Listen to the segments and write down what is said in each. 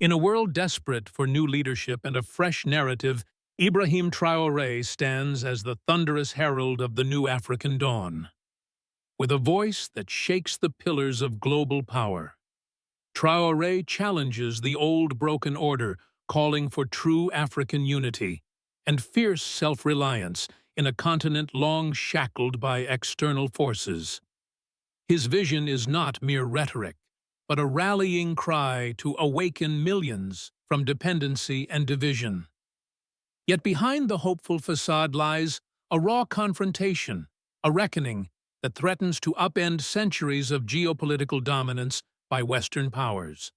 In a world desperate for new leadership and a fresh narrative, Ibrahim Traoré stands as the thunderous herald of the new African dawn. With a voice that shakes the pillars of global power, Traoré challenges the old broken order, calling for true African unity and fierce self-reliance in a continent long shackled by external forces. His vision is not mere rhetoric, but a rallying cry to awaken millions from dependency and division. Yet behind the hopeful facade lies a raw confrontation, a reckoning that threatens to upend centuries of geopolitical dominance by Western powers.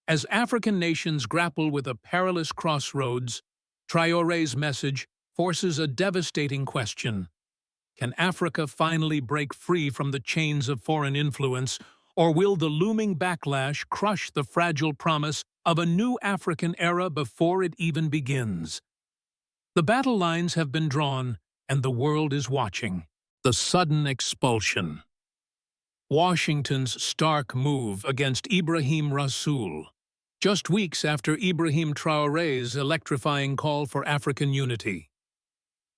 As African nations grapple with a perilous crossroads, Traoré's message forces a devastating question. Can Africa finally break free from the chains of foreign influence, or will the looming backlash crush the fragile promise of a new African era before it even begins? The battle lines have been drawn, and the world is watching. The sudden expulsion. Washington's stark move against Ibrahim Rasul, just weeks after Ibrahim Traoré's electrifying call for African unity.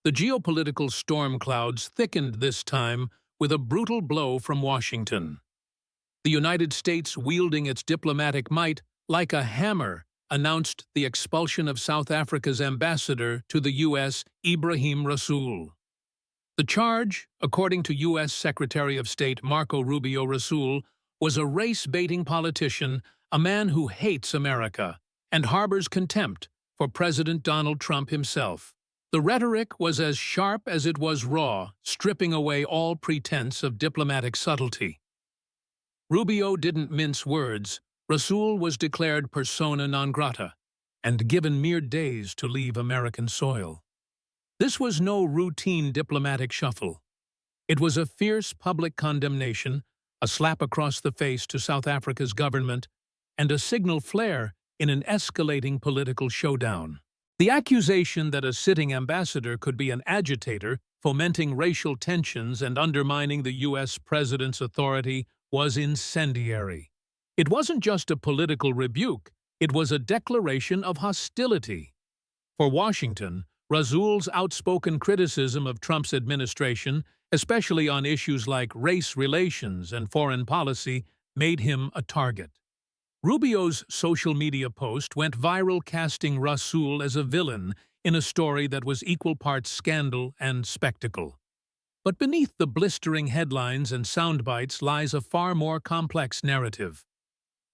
The geopolitical storm clouds thickened this time with a brutal blow from Washington. The United States, wielding its diplomatic might like a hammer, announced the expulsion of South Africa's ambassador to the U.S., Ibrahim Rasul. The charge, according to U.S. Secretary of State Marco Rubio, Rasul was a race-baiting politician, a man who hates America and harbors contempt for President Donald Trump himself. The rhetoric was as sharp as it was raw, stripping away all pretense of diplomatic subtlety. Rubio didn't mince words. Rasul was declared persona non grata and given mere days to leave American soil. This was no routine diplomatic shuffle. It was a fierce public condemnation, a slap across the face to South Africa's government, and a signal flare in an escalating political showdown. The accusation that a sitting ambassador could be an agitator, fomenting racial tensions and undermining the U.S. president's authority was incendiary. It wasn't just a political rebuke, it was a declaration of hostility. For Washington, Rasul's outspoken criticism of Trump's administration, especially on issues like race relations and foreign policy, made him a target. Rubio's social media post went viral, casting Rasul as a villain in a story that was equal parts scandal and spectacle. But beneath the blistering headlines and soundbites lies a far more complex narrative.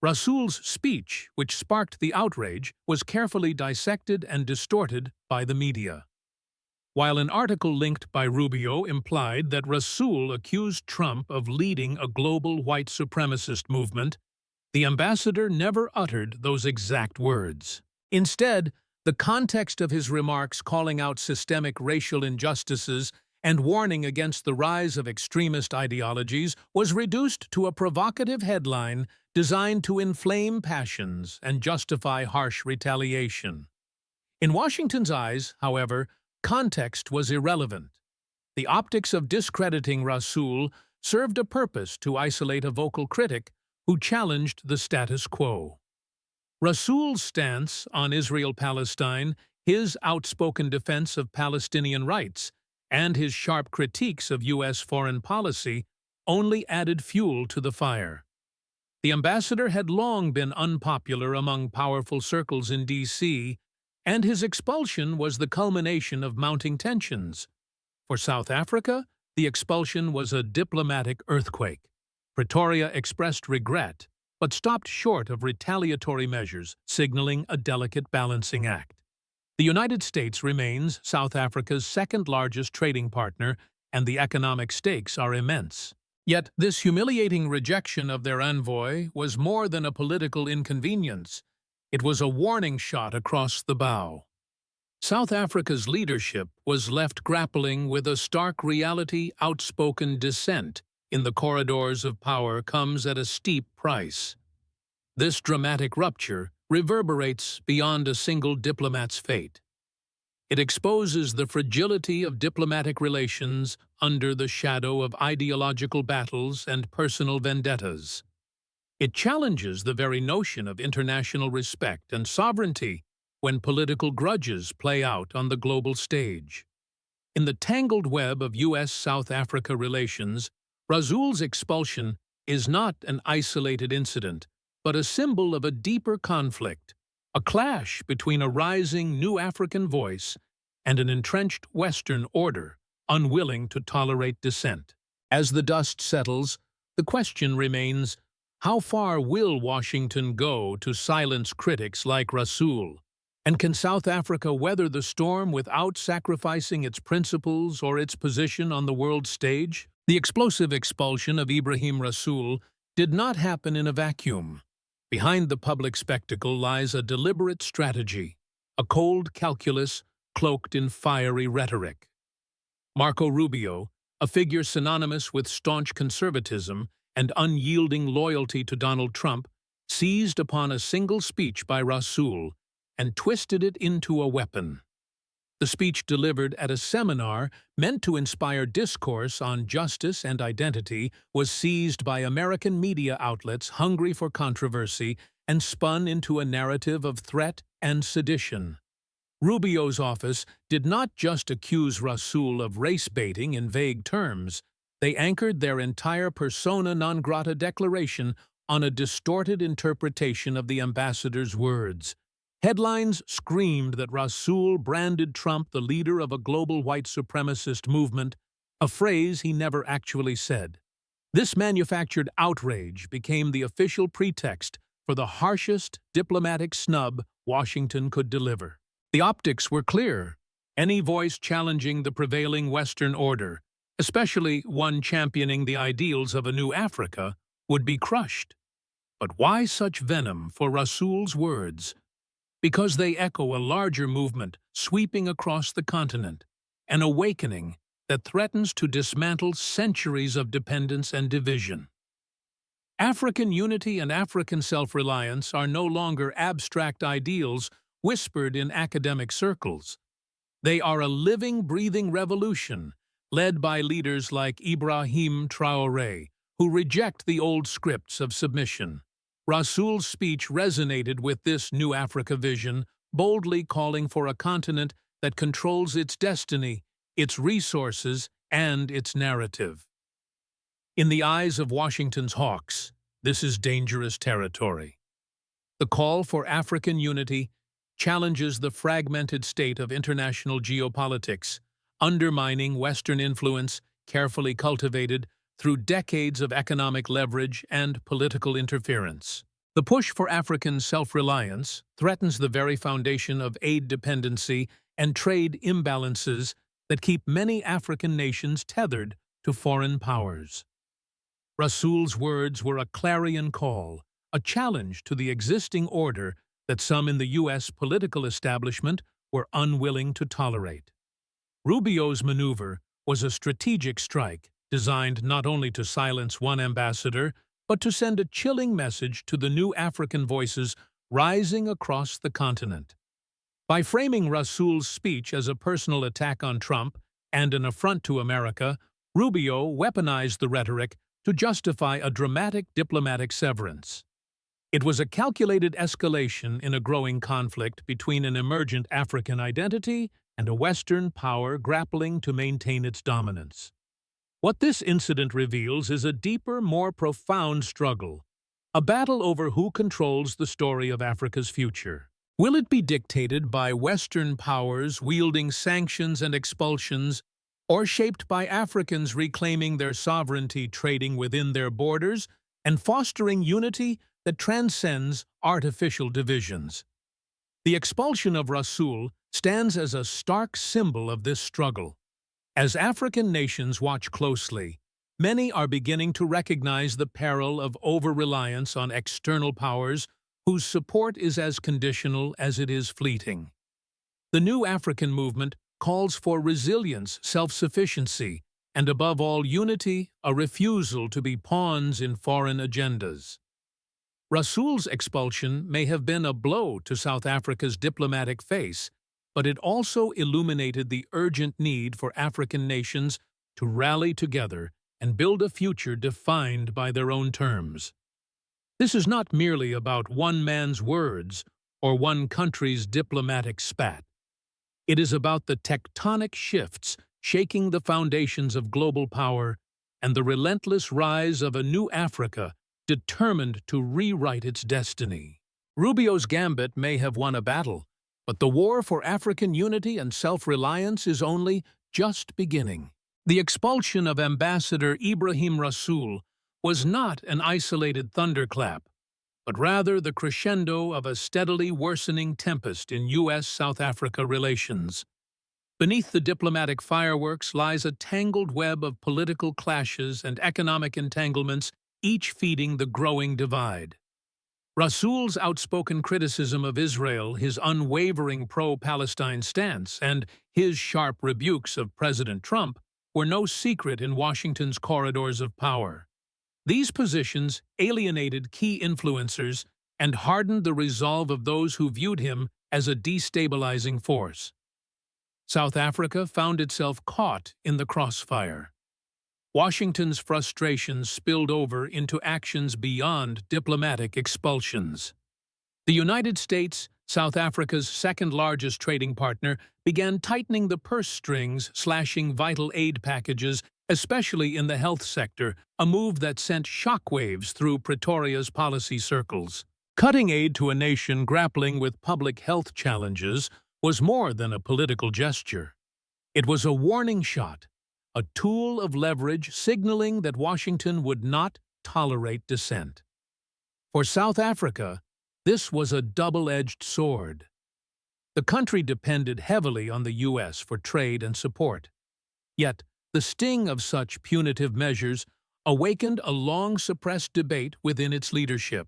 Rasul's speech, which sparked the outrage, was carefully dissected and distorted by the media. While an article linked by Rubio implied that Rasul accused Trump of leading a global white supremacist movement, the ambassador never uttered those exact words. Instead, the context of his remarks, calling out systemic racial injustices and warning against the rise of extremist ideologies, was reduced to a provocative headline designed to inflame passions and justify harsh retaliation. In Washington's eyes, however, context was irrelevant. The optics of discrediting Rasul served a purpose to isolate a vocal critic who challenged the status quo. Rasul's stance on Israel-Palestine, his outspoken defense of Palestinian rights, and his sharp critiques of U.S. foreign policy only added fuel to the fire. The ambassador had long been unpopular among powerful circles in D.C., and his expulsion was the culmination of mounting tensions. For South Africa, the expulsion was a diplomatic earthquake. Pretoria expressed regret, but stopped short of retaliatory measures, signaling a delicate balancing act. The United States remains South Africa's second-largest trading partner, and the economic stakes are immense. Yet this humiliating rejection of their envoy was more than a political inconvenience. It was a warning shot across the bow. South Africa's leadership was left grappling with a stark reality. Outspoken dissent in the corridors of power comes at a steep price. This dramatic rupture reverberates beyond a single diplomat's fate. It exposes the fragility of diplomatic relations under the shadow of ideological battles and personal vendettas. It challenges the very notion of international respect and sovereignty when political grudges play out on the global stage. In the tangled web of U.S.-South Africa relations, Rasul's expulsion is not an isolated incident, but a symbol of a deeper conflict, a clash between a rising new African voice and an entrenched Western order unwilling to tolerate dissent. As the dust settles, the question remains, how far will Washington go to silence critics like Rasul? And can South Africa weather the storm without sacrificing its principles or its position on the world stage? The explosive expulsion of Ibrahim Rasul did not happen in a vacuum. Behind the public spectacle lies a deliberate strategy, a cold calculus cloaked in fiery rhetoric. Marco Rubio, a figure synonymous with staunch conservatism and unyielding loyalty to Donald Trump, seized upon a single speech by Rasul and twisted it into a weapon. The speech delivered at a seminar meant to inspire discourse on justice and identity was seized by American media outlets hungry for controversy and spun into a narrative of threat and sedition. Rubio's office did not just accuse Rasul of race-baiting in vague terms. They anchored their entire persona non grata declaration on a distorted interpretation of the ambassador's words. Headlines screamed that Rasul branded Trump the leader of a global white supremacist movement, a phrase he never actually said. This manufactured outrage became the official pretext for the harshest diplomatic snub Washington could deliver. The optics were clear. Any voice challenging the prevailing Western order, especially one championing the ideals of a new Africa, would be crushed. But why such venom for Rasul's words? Because they echo a larger movement sweeping across the continent, an awakening that threatens to dismantle centuries of dependence and division. African unity and African self-reliance are no longer abstract ideals whispered in academic circles. They are a living, breathing revolution led by leaders like Ibrahim Traoré, who reject the old scripts of submission. Rasul's speech resonated with this new Africa vision, boldly calling for a continent that controls its destiny, its resources, and its narrative. In the eyes of Washington's hawks, this is dangerous territory. The call for African unity challenges the fragmented state of international geopolitics, undermining Western influence carefully cultivated through decades of economic leverage and political interference. The push for African self-reliance threatens the very foundation of aid dependency and trade imbalances that keep many African nations tethered to foreign powers. Rasul's words were a clarion call, a challenge to the existing order that some in the U.S. political establishment were unwilling to tolerate. Rubio's maneuver was a strategic strike designed not only to silence one ambassador, but to send a chilling message to the new African voices rising across the continent. By framing Rasul's speech as a personal attack on Trump and an affront to America, Rubio weaponized the rhetoric to justify a dramatic diplomatic severance. It was a calculated escalation in a growing conflict between an emergent African identity and a Western power grappling to maintain its dominance. What this incident reveals is a deeper, more profound struggle, a battle over who controls the story of Africa's future. Will it be dictated by Western powers wielding sanctions and expulsions, or shaped by Africans reclaiming their sovereignty, trading within their borders, and fostering unity that transcends artificial divisions? The expulsion of Rasul stands as a stark symbol of this struggle. As African nations watch closely, many are beginning to recognize the peril of over-reliance on external powers whose support is as conditional as it is fleeting. The new African movement calls for resilience, self-sufficiency, and above all unity, a refusal to be pawns in foreign agendas. Rasul's expulsion may have been a blow to South Africa's diplomatic face, but it also illuminated the urgent need for African nations to rally together and build a future defined by their own terms. This is not merely about one man's words or one country's diplomatic spat. It is about the tectonic shifts shaking the foundations of global power and the relentless rise of a new Africa determined to rewrite its destiny. Rubio's gambit may have won a battle, but the war for African unity and self-reliance is only just beginning. The expulsion of Ambassador Ibrahim Rasul was not an isolated thunderclap, but rather the crescendo of a steadily worsening tempest in U.S.-South Africa relations. Beneath the diplomatic fireworks lies a tangled web of political clashes and economic entanglements, each feeding the growing divide. Rasul's outspoken criticism of Israel, his unwavering pro-Palestine stance, and his sharp rebukes of President Trump were no secret in Washington's corridors of power. These positions alienated key influencers and hardened the resolve of those who viewed him as a destabilizing force. South Africa found itself caught in the crossfire. Washington's frustrations spilled over into actions beyond diplomatic expulsions. The United States, South Africa's second-largest trading partner, began tightening the purse strings, slashing vital aid packages, especially in the health sector, a move that sent shockwaves through Pretoria's policy circles. Cutting aid to a nation grappling with public health challenges was more than a political gesture. It was a warning shot, a tool of leverage signaling that Washington would not tolerate dissent. For South Africa, this was a double-edged sword. The country depended heavily on the U.S. for trade and support. Yet, the sting of such punitive measures awakened a long-suppressed debate within its leadership.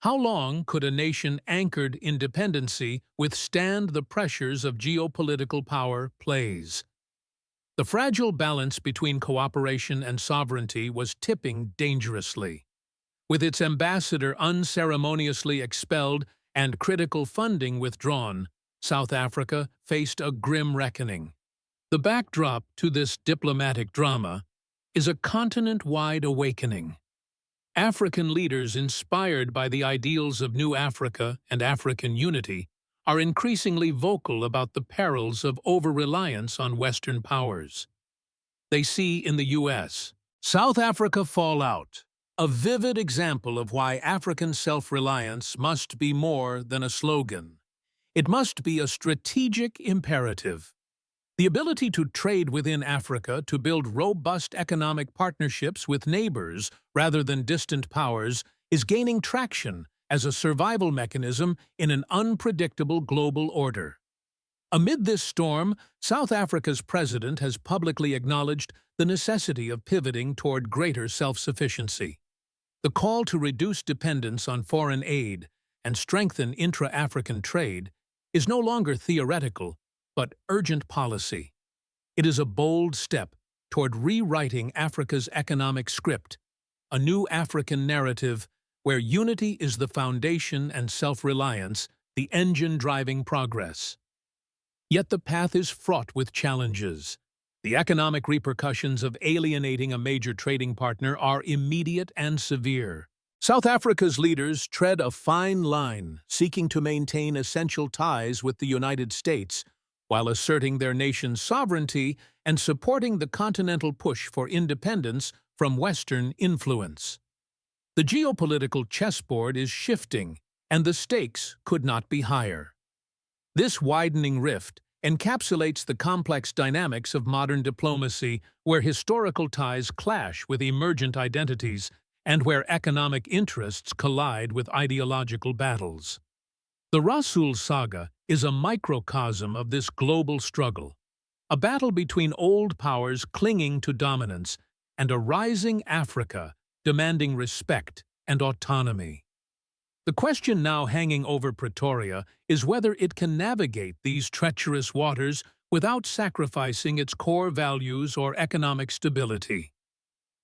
How long could a nation anchored in dependency withstand the pressures of geopolitical power plays? The fragile balance between cooperation and sovereignty was tipping dangerously. With its ambassador unceremoniously expelled and critical funding withdrawn, South Africa faced a grim reckoning. The backdrop to this diplomatic drama is a continent-wide awakening. African leaders inspired by the ideals of New Africa and African unity are increasingly vocal about the perils of over-reliance on Western powers. They see in the U.S. South Africa fallout, a vivid example of why African self-reliance must be more than a slogan. It must be a strategic imperative. The ability to trade within Africa, to build robust economic partnerships with neighbors rather than distant powers, is gaining traction as a survival mechanism in an unpredictable global order. Amid this storm, South Africa's president has publicly acknowledged the necessity of pivoting toward greater self-sufficiency. The call to reduce dependence on foreign aid and strengthen intra-African trade is no longer theoretical, but urgent policy. It is a bold step toward rewriting Africa's economic script, a new African narrative where unity is the foundation and self-reliance the engine driving progress. Yet the path is fraught with challenges. The economic repercussions of alienating a major trading partner are immediate and severe. South Africa's leaders tread a fine line, seeking to maintain essential ties with the United States, while asserting their nation's sovereignty and supporting the continental push for independence from Western influence. The geopolitical chessboard is shifting, and the stakes could not be higher. This widening rift encapsulates the complex dynamics of modern diplomacy, where historical ties clash with emergent identities and where economic interests collide with ideological battles. The Rasul saga is a microcosm of this global struggle, a battle between old powers clinging to dominance and a rising Africa demanding respect and autonomy. The question now hanging over Pretoria is whether it can navigate these treacherous waters without sacrificing its core values or economic stability.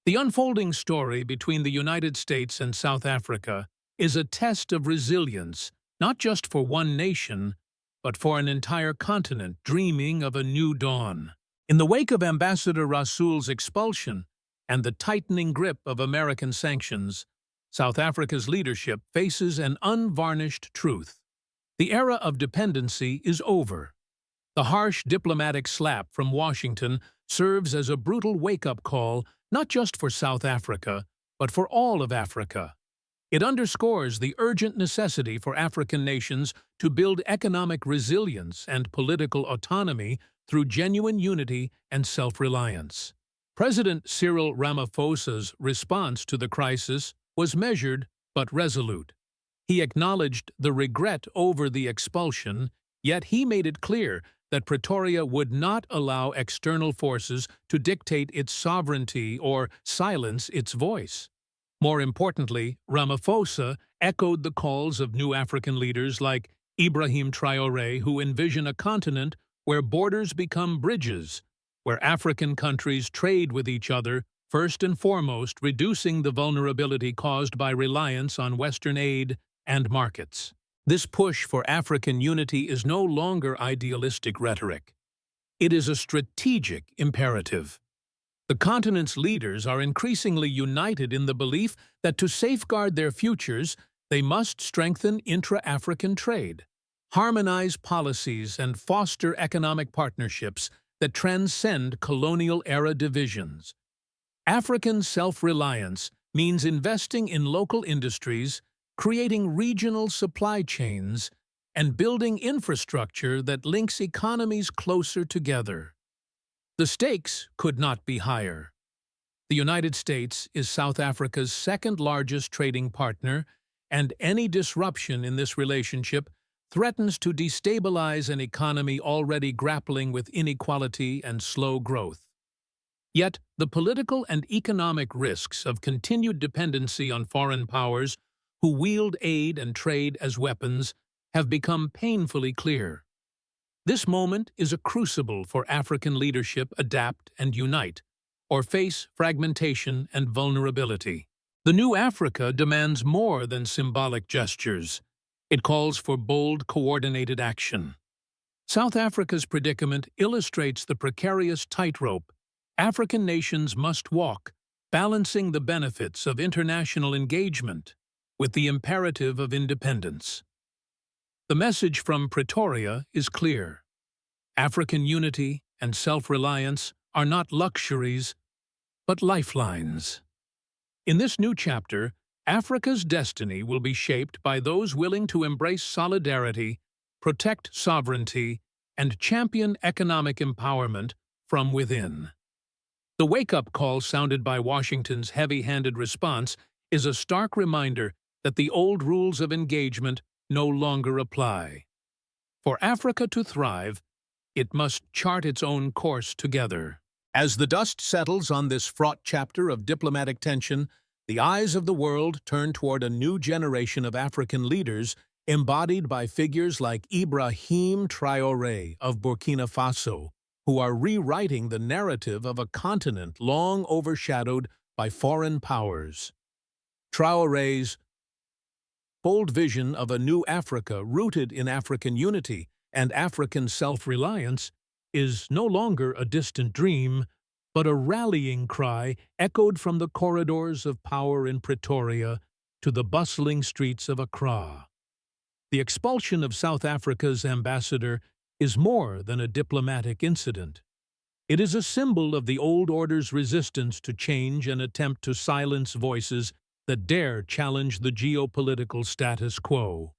The unfolding story between the United States and South Africa is a test of resilience, not just for one nation, but for an entire continent dreaming of a new dawn. In the wake of Ambassador Rasul's expulsion and the tightening grip of American sanctions, South Africa's leadership faces an unvarnished truth. The era of dependency is over. The harsh diplomatic slap from Washington serves as a brutal wake-up call not just for South Africa, but for all of Africa. It underscores the urgent necessity for African nations to build economic resilience and political autonomy through genuine unity and self-reliance. President Cyril Ramaphosa's response to the crisis was measured but resolute. He acknowledged the regret over the expulsion, yet he made it clear that Pretoria would not allow external forces to dictate its sovereignty or silence its voice. More importantly, Ramaphosa echoed the calls of new African leaders like Ibrahim Traoré, who envision a continent where borders become bridges, where African countries trade with each other, first and foremost reducing the vulnerability caused by reliance on Western aid and markets. This push for African unity is no longer idealistic rhetoric. It is a strategic imperative. The continent's leaders are increasingly united in the belief that to safeguard their futures, they must strengthen intra-African trade, harmonize policies, and foster economic partnerships that transcend colonial-era divisions. African self-reliance means investing in local industries, creating regional supply chains, and building infrastructure that links economies closer together. The stakes could not be higher. The United States is South Africa's second-largest trading partner, and any disruption in this relationship threatens to destabilize an economy already grappling with inequality and slow growth. Yet, the political and economic risks of continued dependency on foreign powers who wield aid and trade as weapons have become painfully clear. This moment is a crucible for African leadership adapt and unite, or face fragmentation and vulnerability. The new Africa demands more than symbolic gestures. It calls for bold, coordinated action. South Africa's predicament illustrates the precarious tightrope African nations must walk, balancing the benefits of international engagement with the imperative of independence. The message from Pretoria is clear. African unity and self-reliance are not luxuries, but lifelines. In this new chapter, Africa's destiny will be shaped by those willing to embrace solidarity, protect sovereignty, and champion economic empowerment from within. The wake-up call sounded by Washington's heavy-handed response is a stark reminder that the old rules of engagement no longer apply. For Africa to thrive, it must chart its own course together. As the dust settles on this fraught chapter of diplomatic tension, the eyes of the world turn toward a new generation of African leaders embodied by figures like Ibrahim Traoré of Burkina Faso, who are rewriting the narrative of a continent long overshadowed by foreign powers. Traoré's bold vision of a new Africa rooted in African unity and African self-reliance is no longer a distant dream, but a rallying cry echoed from the corridors of power in Pretoria to the bustling streets of Accra. The expulsion of South Africa's ambassador is more than a diplomatic incident. It is a symbol of the old order's resistance to change and attempt to silence voices that dare challenge the geopolitical status quo.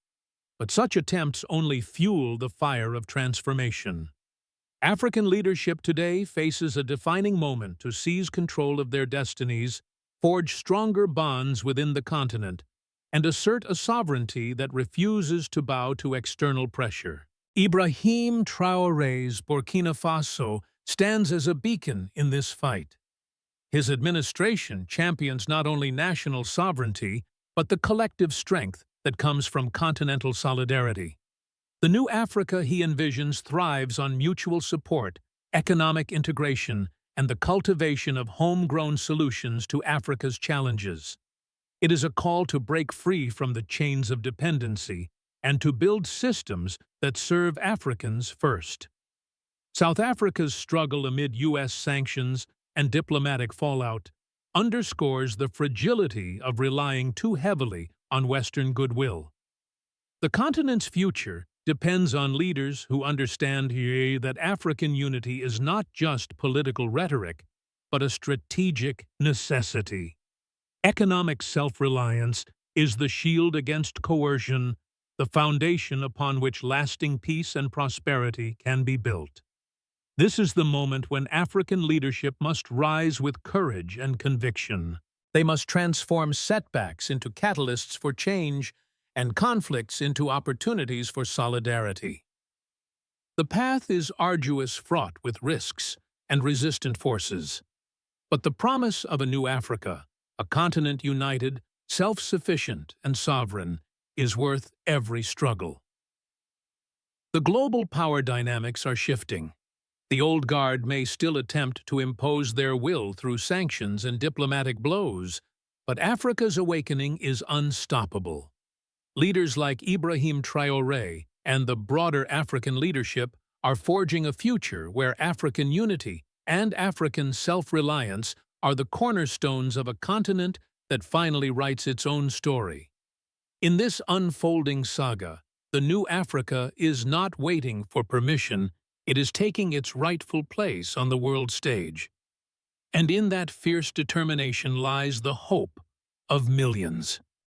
But such attempts only fuel the fire of transformation. African leadership today faces a defining moment to seize control of their destinies, forge stronger bonds within the continent, and assert a sovereignty that refuses to bow to external pressure. Ibrahim Traoré's Burkina Faso stands as a beacon in this fight. His administration champions not only national sovereignty, but the collective strength that comes from continental solidarity. The new Africa he envisions thrives on mutual support, economic integration, and the cultivation of homegrown solutions to Africa's challenges. It is a call to break free from the chains of dependency and to build systems that serve Africans first. South Africa's struggle amid U.S. sanctions and diplomatic fallout underscores the fragility of relying too heavily on Western goodwill. The continent's future depends on leaders who understand that African unity is not just political rhetoric, but a strategic necessity. Economic self-reliance is the shield against coercion, the foundation upon which lasting peace and prosperity can be built. This is the moment when African leadership must rise with courage and conviction. They must transform setbacks into catalysts for change and conflicts into opportunities for solidarity. The path is arduous, fraught with risks and resistant forces. But the promise of a new Africa, a continent united, self-sufficient, and sovereign, is worth every struggle. The global power dynamics are shifting. The old guard may still attempt to impose their will through sanctions and diplomatic blows, but Africa's awakening is unstoppable. Leaders like Ibrahim Traoré and the broader African leadership are forging a future where African unity and African self-reliance are the cornerstones of a continent that finally writes its own story. In this unfolding saga, the new Africa is not waiting for permission, it is taking its rightful place on the world stage. And in that fierce determination lies the hope of millions.